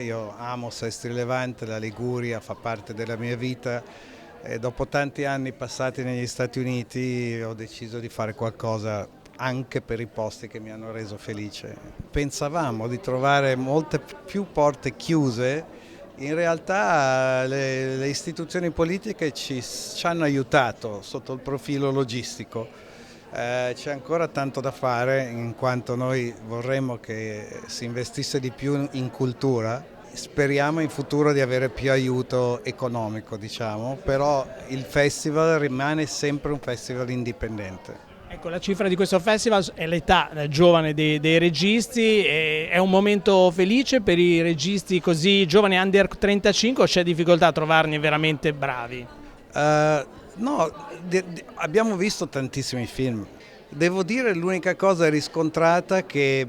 Io amo Sestri Levante, la Liguria fa parte della mia vita e dopo tanti anni passati negli Stati Uniti ho deciso di fare qualcosa anche per i posti che mi hanno reso felice. Pensavamo di trovare molte più porte chiuse, in realtà le istituzioni politiche ci hanno aiutato sotto il profilo logistico. C'è ancora tanto da fare in quanto noi vorremmo che si investisse di più in cultura. Speriamo in futuro di avere più aiuto economico, diciamo, però il festival rimane sempre un festival indipendente. Ecco, la cifra di questo festival è l'età giovane dei registi, è un momento felice per i registi così giovani, under 35, o c'è difficoltà a trovarne veramente bravi? No, abbiamo visto tantissimi film. Devo dire l'unica cosa riscontrata che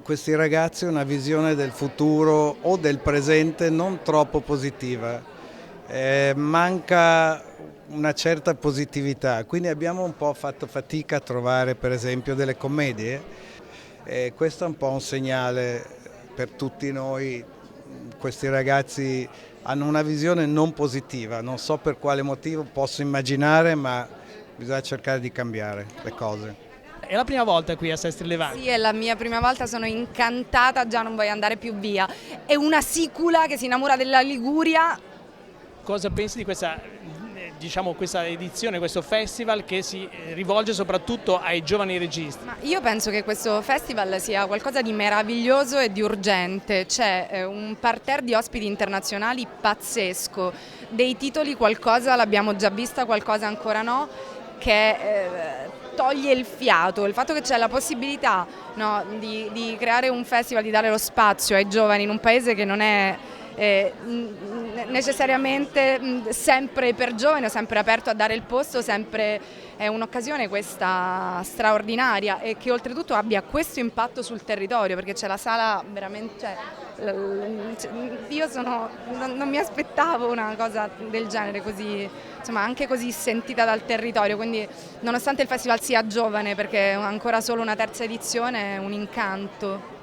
questi ragazzi una visione del futuro o del presente non troppo positiva. Manca una certa positività, quindi abbiamo un po' fatto fatica a trovare per esempio delle commedie. Questo è un po' un segnale per tutti noi. Questi ragazzi hanno una visione non positiva, non so per quale motivo, posso immaginare, ma bisogna cercare di cambiare le cose. È la prima volta qui a Sestri Levante? Sì, è la mia prima volta, sono incantata, già non voglio andare più via. È una sicula che si innamora della Liguria. Cosa pensi di questa, questa edizione, questo festival che si rivolge soprattutto ai giovani registi? Ma io penso che questo festival sia qualcosa di meraviglioso e di urgente. C'è un parterre di ospiti internazionali pazzesco, dei titoli qualcosa l'abbiamo già vista, qualcosa ancora no, che toglie il fiato. Il fatto che c'è la possibilità, no, di creare un festival, di dare lo spazio ai giovani in un paese che non è necessariamente sempre per giovani o sempre aperto a dare il posto, è un'occasione questa straordinaria e che oltretutto abbia questo impatto sul territorio, perché c'è la sala veramente, non mi aspettavo una cosa del genere così, insomma, anche così sentita dal territorio, quindi nonostante il festival sia giovane, perché è ancora solo una terza edizione, è un incanto.